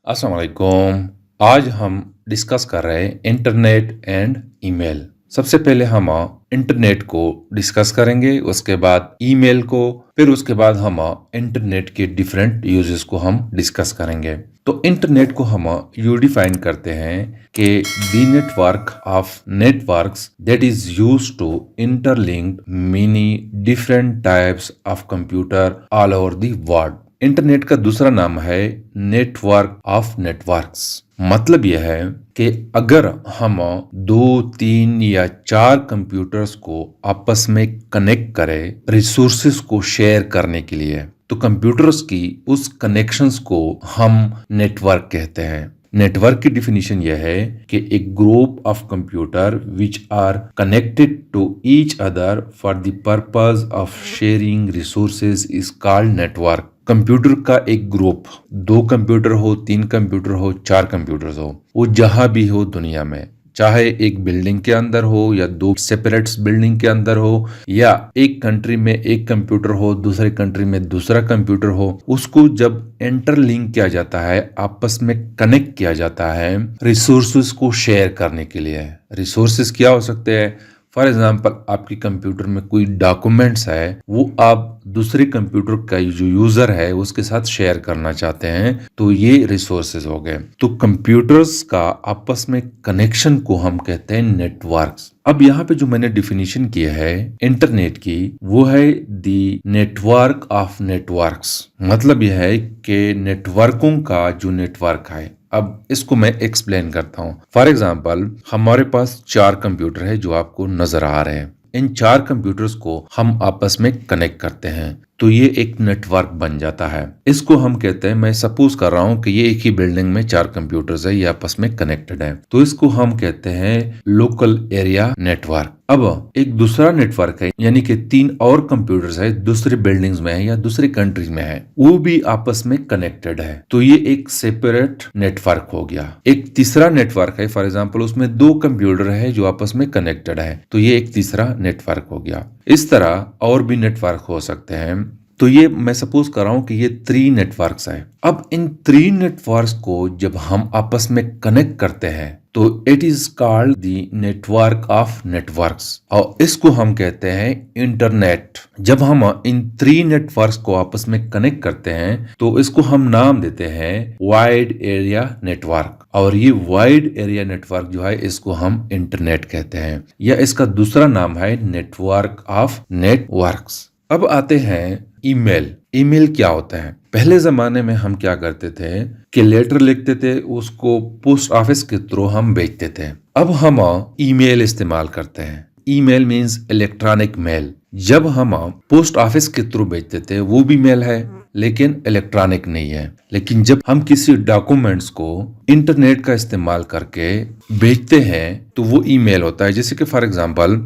अस्सलाम वालेकुम। आज हम डिस्कस कर रहे हैं इंटरनेट एंड ईमेल। सबसे पहले हम इंटरनेट को डिस्कस करेंगे, उसके बाद ईमेल को, फिर उसके बाद हम इंटरनेट के डिफरेंट यूजेस को हम डिस्कस करेंगे। तो इंटरनेट को हम यू डिफाइन करते हैं कि the network of networks that is used to interlink many different types of computer all over the world. Internet का दूसरा नाम है नेटवर्क ऑफ नेटवर्क्स। मतलब यह है कि अगर हम 2, 3 या 4 कंप्यूटर्स को आपस में कनेक्ट करें रिसोर्सेज को शेयर करने के लिए, तो कंप्यूटर्स की उस कनेक्शंस को हम नेटवर्क कहते हैं। नेटवर्क की डिफिनीशन यह है कि एक group of computer which are connected to each other for the purpose of sharing resources is called network. Computer का एक ग्रुप, 2 कंप्यूटर हो, 3 कंप्यूटर हो, 4 कंप्यूटर्स हो, वो जहां भी हो दुनिया में, चाहे एक बिल्डिंग के अंदर हो या 2 सेपरेट बिल्डिंग के अंदर हो, या एक कंट्री में एक कंप्यूटर हो, दूसरे कंट्री में दूसरा कंप्यूटर हो, उसको जब इंटरलिंक किया जाता है, आपस में कनेक्ट किया जाता है रिसोर्सेज को शेयर करने के लिए। रिसोर्सेज क्या हो सकते हैं? फॉर एग्जाम्पल, आपकी कंप्यूटर में कोई डॉक्यूमेंट्स है, वो आप दूसरे कंप्यूटर का जो यूजर है उसके साथ शेयर करना चाहते हैं, तो ये रिसोर्सेज हो गए। तो कंप्यूटर्स का आपस में कनेक्शन को हम कहते हैं नेटवर्क्स। अब यहाँ पे जो मैंने डिफिनीशन किया है इंटरनेट की, वो है द नेटवर्क ऑफ नेटवर्क्स। मतलब यह है कि नेटवर्कों का जो नेटवर्क है। अब इसको मैं एक्सप्लेन करता हूँ। फॉर एग्जाम्पल, हमारे पास 4 कंप्यूटर है जो आपको नजर आ रहे हैं। इन 4 कंप्यूटर्स को हम आपस में कनेक्ट करते हैं, तो ये एक नेटवर्क बन जाता है। इसको हम कहते हैं, मैं सपोज कर रहा हूँ कि ये एक ही बिल्डिंग में 4 कंप्यूटर्स है, ये आपस में कनेक्टेड है, तो इसको हम कहते हैं लोकल एरिया नेटवर्क। अब एक दूसरा नेटवर्क है, यानी कि 3 और कंप्यूटर्स है, दूसरी बिल्डिंग्स में है या दूसरी कंट्रीज में है, वो भी आपस में कनेक्टेड है, तो ये एक सेपरेट नेटवर्क हो गया। एक तीसरा नेटवर्क है, फॉर एग्जाम्पल उसमें 2 कंप्यूटर है जो आपस में कनेक्टेड है, तो ये एक तीसरा नेटवर्क हो गया। इस तरह और भी नेटवर्क हो सकते हैं। तो ये मैं सपोज कर रहा हूं कि ये 3 नेटवर्क्स हैं। अब इन 3 नेटवर्क्स को जब हम आपस में कनेक्ट करते हैं, तो it is called the network of networks, और इसको हम कहते हैं इंटरनेट। जब हम इन 3 नेटवर्क्स को आपस में कनेक्ट करते हैं, तो इसको हम नाम देते हैं वाइड एरिया नेटवर्क, और ये वाइड एरिया नेटवर्क जो है इसको हम इंटरनेट कहते हैं, या इसका दूसरा नाम है नेटवर्क ऑफ नेटवर्क्स। अब आते हैं ईमेल। ईमेल क्या होता है? पहले जमाने में हम क्या करते थे कि लेटर लिखते थे, उसको पोस्ट ऑफिस के थ्रू हम भेजते थे। अब हम ईमेल इस्तेमाल करते हैं। Email means electronic mail. जब हम पोस्ट ऑफिस के थ्रू भेजते थे, वो भी मेल है लेकिन इलेक्ट्रॉनिक नहीं है। लेकिन जब हम किसी डॉक्यूमेंट्स को इंटरनेट का इस्तेमाल करके भेजते हैं, तो वो ईमेल होता है। जैसे कि फॉर एग्जाम्पल,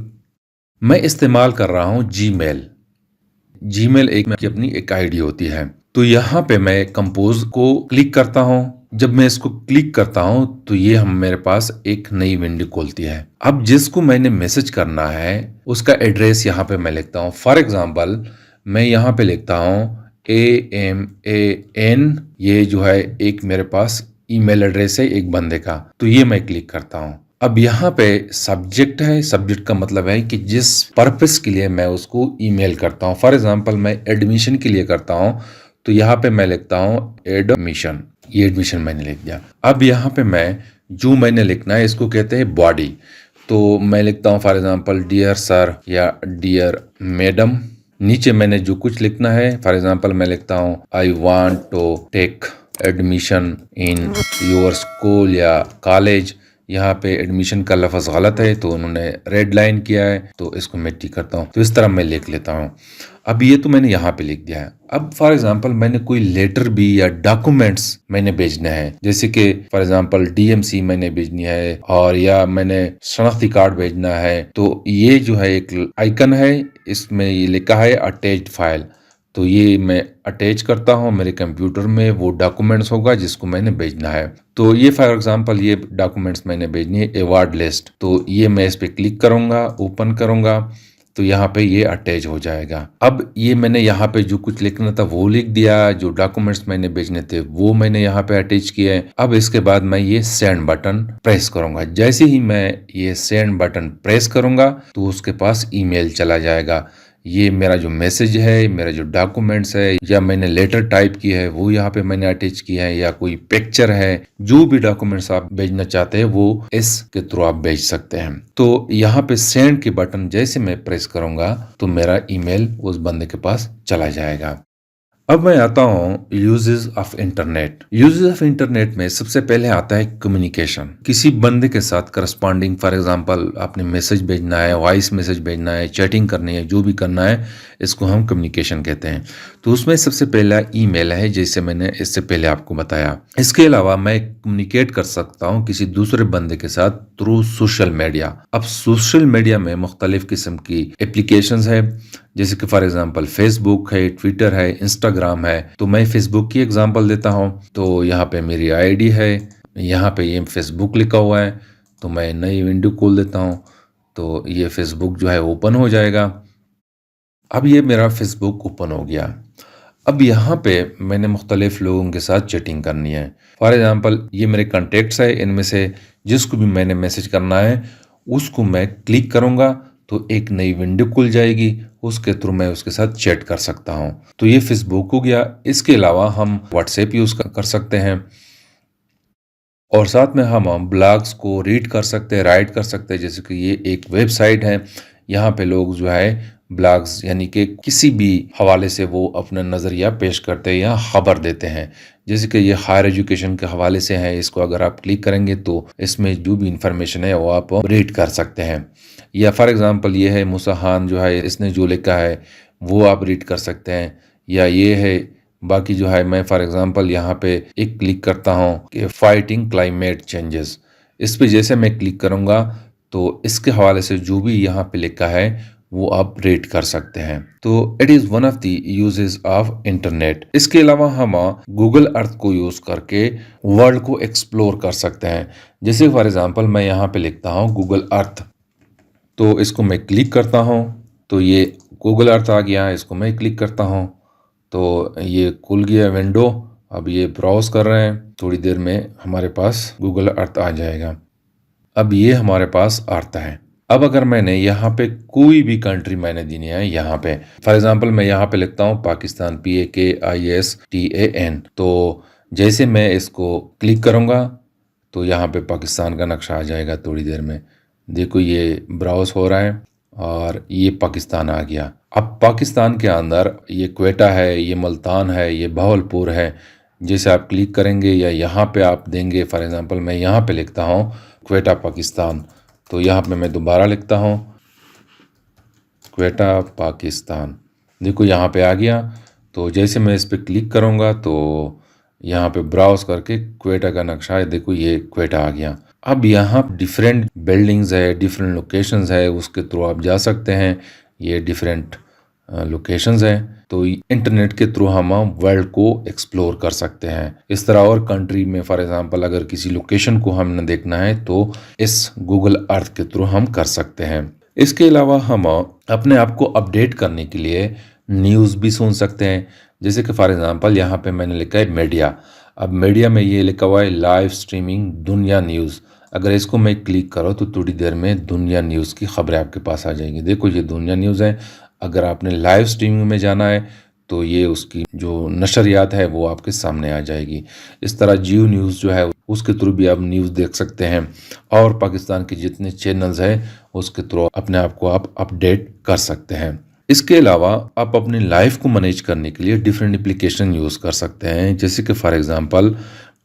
मैं इस्तेमाल कर रहा हूँ जीमेल। जीमेल एक अपनी एक आईडी होती है। तो यहाँ पे मैं कंपोज को क्लिक करता हूँ। जब मैं इसको क्लिक करता हूँ, तो ये हम मेरे पास एक नई विंडो खोलती है। अब जिसको मैंने मैसेज करना है उसका एड्रेस यहाँ पे मैं लिखता हूँ। फॉर एग्जाम्पल, मैं यहाँ पे लिखता हूँ AMAN, ये जो है एक मेरे पास ईमेल एड्रेस है एक बंदे का, तो ये मैं क्लिक करता हूँ। अब यहाँ पे सब्जेक्ट है। सब्जेक्ट का मतलब है कि जिस पर्पस के लिए मैं उसको ईमेल करता हूँ। फॉर एग्जांपल, मैं एडमिशन के लिए करता हूँ, तो यहाँ पे मैं लिखता हूँ एडमिशन। ये एडमिशन मैंने लिख दिया। अब यहाँ पे मैं जो मैंने लिखना है इसको कहते हैं बॉडी। तो मैं लिखता हूँ फॉर एग्जांपल डियर सर या डियर मैडम। नीचे मैंने जो कुछ लिखना है, फॉर एग्जांपल मैं लिखता हूँ I want to take admission in your school या कॉलेज। यहाँ पे एडमिशन का लफ्ज़ गलत है, तो उन्होंने रेड लाइन किया है, तो इसको मैं टिक करता हूँ। तो इस तरह मैं लिख लेता हूँ। अब ये तो मैंने यहाँ पे लिख दिया है। अब फॉर एग्जांपल, मैंने कोई लेटर भी या डॉक्यूमेंट्स मैंने भेजना है, जैसे कि फॉर एग्जांपल DMC मैंने भेजनी है, और या मैंने शनाख्ती कार्ड भेजना है, तो ये जो है एक आइकन है, इसमें ये लिखा है अटैच्ड फाइल, तो ये मैं अटैच करता हूँ मेरे कंप्यूटर में। वो डॉक्यूमेंट्स होगा जिसको मैंने भेजना है। तो ये फॉर एग्जांपल, ये डॉक्यूमेंट्स मैंने भेजनी है अवार्ड लिस्ट, तो ये मैं इस पे क्लिक करूंगा, ओपन करूंगा। तो यहाँ पे ये अटैच हो जाएगा। अब ये मैंने यहाँ पे जो कुछ लिखना था वो लिख दिया, जो डॉक्यूमेंट्स मैंने भेजने थे वो मैंने यहाँ पे अटैच किए हैं। अब इसके बाद मैं ये सेंड बटन प्रेस करूंगा। जैसे ही मैं ये सेंड बटन प्रेस करूंगा तो उसके पास ईमेल चला जाएगा। ये मेरा जो मैसेज है, मेरा जो डॉक्यूमेंट्स है, या मैंने लेटर टाइप की है वो यहाँ पे मैंने अटैच किया है, या कोई पिक्चर है, जो भी डॉक्यूमेंट्स आप भेजना चाहते हैं वो इसके थ्रू आप भेज सकते हैं। तो यहाँ पे सेंड की बटन जैसे मैं प्रेस करूंगा तो मेरा ईमेल उस बंदे के पास चला जाएगा। अब मैं आता हूँ uses of internet. Uses of internet में सबसे पहले आता है कम्युनिकेशन। किसी बंदे के साथ करस्पॉन्डिंग, फॉर एग्जांपल आपने मैसेज भेजना है, वॉइस मैसेज भेजना है, चैटिंग करनी है, जो भी करना है, इसको हम कम्युनिकेशन कहते हैं। तो उसमें सबसे पहला ईमेल है, जैसे मैंने इससे पहले आपको बताया। इसके अलावा मैं कम्युनिकेट कर सकता हूँ किसी दूसरे बंदे के साथ थ्रू सोशल मीडिया। अब सोशल मीडिया में मुख्तलिफ किस्म की एप्लीकेशंस है, जैसे कि फॉर एग्जांपल फेसबुक है, ट्विटर है, इंस्टाग्राम है। तो मैं फेसबुक की एग्जांपल देता हूँ। तो यहाँ पे मेरी आईडी है, यहाँ पे ये फेसबुक लिखा हुआ है, तो मैं नई विंडो खोल देता हूँ तो ये फेसबुक जो है ओपन हो जाएगा। अब ये मेरा फेसबुक ओपन हो गया। अब यहाँ पे मैंने मुख्तलिफ लोगों के साथ चैटिंग करनी है। फॉर एग्जांपल ये मेरे कॉन्टेक्ट्स है, इनमें से जिसको भी मैंने मैसेज करना है उसको मैं क्लिक करूँगा तो एक नई विंडो खुल जाएगी, उसके थ्रू मैं उसके साथ चैट कर सकता हूँ। तो ये फेसबुक हो गया। इसके अलावा हम व्हाट्सएप यूज़ कर सकते हैं, और साथ में हम ब्लॉग्स को रीड कर सकते हैं, राइट कर सकते हैं। जैसे कि ये एक वेबसाइट है, यहाँ पे लोग जो है ब्लॉग्स यानी कि किसी भी हवाले से वो अपना नज़रिया पेश करते हैं या खबर देते हैं। जैसे कि ये हायर एजुकेशन के हवाले से है, इसको अगर आप क्लिक करेंगे तो इसमें जो भी इंफॉर्मेशन है वो आप रीड कर सकते हैं। या फॉर एग्जांपल ये है मूसा खान जो है, इसने जो लिखा है वो आप रीड कर सकते हैं। या ये है बाकी जो है, मैं फॉर एग्जांपल यहाँ पे एक क्लिक करता हूँ कि फाइटिंग क्लाइमेट चेंजेस। इस पे जैसे मैं क्लिक करूँगा तो इसके हवाले से जो भी यहाँ पे लिखा है वो आप रीड कर सकते हैं। तो it is one of the uses of internet. इसके अलावा हम गूगल अर्थ को यूज़ करके वर्ल्ड को एक्सप्लोर कर सकते हैं। जैसे फॉर एग्जांपल मैं यहाँ पे लिखता हूँ गूगल अर्थ, तो इसको मैं क्लिक करता हूँ तो ये गूगल अर्थ आ गया। इसको मैं क्लिक करता हूँ तो ये खुल गया विंडो। अब ये ब्राउज कर रहे हैं, थोड़ी देर में हमारे पास गूगल अर्थ आ जाएगा। अब ये हमारे पास अर्थ है। अब अगर मैंने यहाँ पे कोई भी कंट्री मैंने देनी है, यहाँ पे फॉर एग्जांपल मैं यहाँ पे लिखता हूँ पाकिस्तान, PAKISTAN। तो जैसे मैं इसको क्लिक करूँगा तो यहाँ पे पाकिस्तान का नक्शा आ जाएगा थोड़ी देर में। देखो ये ब्राउज हो रहा है और ये पाकिस्तान आ गया। अब पाकिस्तान के अंदर ये क्वेटा है, ये मुल्तान है, ये बहावलपुर है। जैसे आप क्लिक करेंगे या यहाँ पे आप देंगे, फॉर एग्जांपल मैं यहाँ पे लिखता हूँ क्वेटा पाकिस्तान, तो यहाँ पे मैं दोबारा लिखता हूँ क्वेटा पाकिस्तान। देखो यहाँ पे आ गया। तो जैसे मैं इस पर क्लिक करूँगा तो यहाँ पे ब्राउज करके क्वेटा का नक्शा है, देखो ये क्वेटा आ गया। अब यहाँ डिफरेंट बिल्डिंग्स है, डिफरेंट लोकेशंस है, उसके थ्रू आप जा सकते हैं। ये डिफरेंट लोकेशंस हैं। तो इंटरनेट के थ्रू हम वर्ल्ड को एक्सप्लोर कर सकते हैं। इस तरह और कंट्री में फॉर एग्जांपल अगर किसी लोकेशन को हमने देखना है तो इस गूगल अर्थ के थ्रू हम कर सकते हैं। इसके अलावा हम अपने आप को अपडेट करने के लिए न्यूज़ भी सुन सकते हैं। जैसे कि फॉर एग्जांपल यहाँ पे मैंने लिखा है मीडिया। अब मीडिया में ये लिखा हुआ है लाइव स्ट्रीमिंग दुनिया न्यूज़। अगर इसको मैं क्लिक करो तो थोड़ी देर में दुनिया न्यूज़ की खबरें आपके पास आ जाएंगी। देखो ये दुनिया न्यूज़ है। अगर आपने लाइव स्ट्रीमिंग में जाना है तो ये उसकी जो नशरियात है वो आपके सामने आ जाएगी। इस तरह जियो न्यूज़ जो है उसके थ्रू भी आप न्यूज़ देख सकते हैं, और पाकिस्तान के जितने चैनल्स हैं उसके थ्रू अपने आप को आप अपडेट कर सकते हैं। इसके अलावा आप अपनी लाइफ को मैनेज करने के लिए डिफरेंट एप्लीकेशन यूज़ कर सकते हैं। जैसे कि फॉर एग्जांपल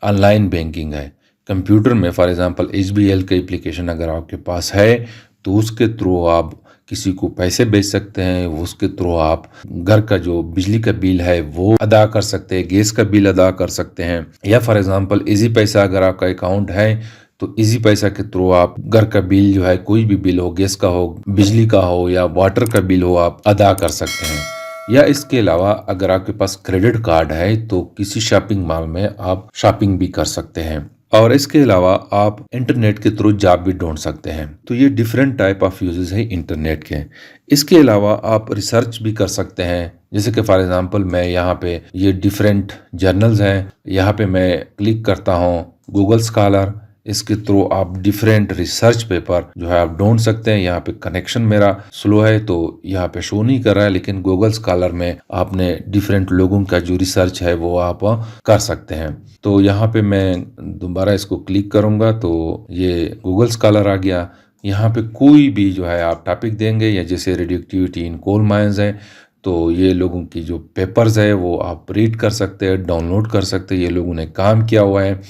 ऑनलाइन बैंकिंग है कंप्यूटर में, फॉर एग्जांपल SBL का एप्लीकेशन अगर आपके पास है तो उसके थ्रू आप किसी को पैसे भेज सकते हैं। उसके थ्रू आप घर का जो बिजली का बिल है वो अदा कर सकते हैं, गैस का बिल अदा कर सकते हैं। या फॉर एग्जांपल इजी पैसा अगर आपका अकाउंट है तो इजी पैसा के थ्रू आप घर का बिल जो है, कोई भी बिल हो, गैस का हो, बिजली का हो या वाटर का बिल हो, आप अदा कर सकते हैं। या इसके अलावा अगर आपके पास क्रेडिट कार्ड है तो किसी शॉपिंग मॉल में आप शॉपिंग भी कर सकते हैं। और इसके अलावा आप इंटरनेट के थ्रू जॉब भी ढूंढ सकते हैं। तो ये डिफरेंट टाइप ऑफ यूजेस है इंटरनेट के। इसके अलावा आप रिसर्च भी कर सकते हैं, जैसे कि फॉर एग्जांपल मैं यहाँ पे ये डिफरेंट जर्नल्स हैं, यहाँ पे मैं क्लिक करता हूँ गूगल स्कॉलर। इसके थ्रू आप डिफरेंट रिसर्च पेपर जो है आप ढूंढ सकते हैं। यहाँ पे कनेक्शन मेरा स्लो है तो यहाँ पे शो नहीं कर रहा है, लेकिन गूगल स्कॉलर में आपने डिफरेंट लोगों का जो रिसर्च है वो आप कर सकते हैं। तो यहाँ पे मैं दोबारा इसको क्लिक करूंगा तो ये गूगल स्कॉलर आ गया। यहाँ पे कोई भी जो है आप टॉपिक देंगे, या जैसे रेडियोएक्टिविटी इन कोल माइंस है तो ये लोगों की जो पेपर्स है वो आप रीड कर सकते हैं, डाउनलोड कर सकते हैं। ये लोगों ने काम किया हुआ है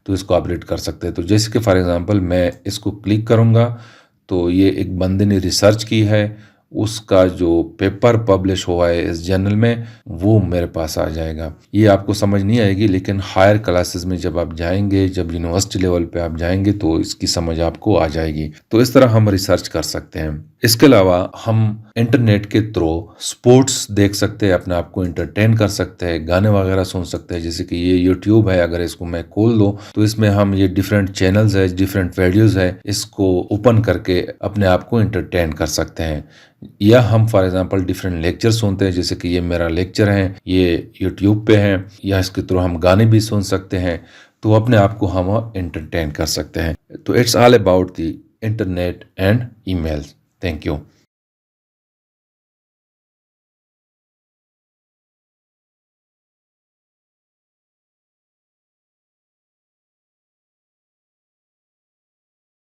तो इसको आप रीड कर सकते हैं। तो जैसे कि फॉर एग्जांपल मैं इसको क्लिक करूंगा तो ये एक बंदे ने रिसर्च की है, उसका जो पेपर पब्लिश हुआ है इस जर्नल में वो मेरे पास आ जाएगा। ये आपको समझ नहीं आएगी, लेकिन हायर क्लासेस में जब आप जाएंगे, जब यूनिवर्सिटी लेवल पे आप जाएंगे तो इसकी समझ आपको आ जाएगी। तो इस तरह हम रिसर्च कर सकते हैं। इसके अलावा हम इंटरनेट के थ्रू स्पोर्ट्स देख सकते हैं, अपने आप को एंटरटेन कर सकते हैं, गाने वगैरह सुन सकते हैं। जैसे कि ये यूट्यूब है, अगर इसको मैं खोल दूं तो इसमें हम ये डिफरेंट चैनल्स है, डिफरेंट वीडियोस है, इसको ओपन करके अपने आप को एंटरटेन कर सकते हैं। या हम फॉर एग्जांपल डिफरेंट लेक्चर सुनते हैं, जैसे कि ये मेरा लेक्चर है, ये यूट्यूब पे है, या इसके थ्रू हम गाने भी सुन सकते हैं। तो अपने आप को हम एंटरटेन कर सकते हैं। तो it's all about the internet and emails. Thank you.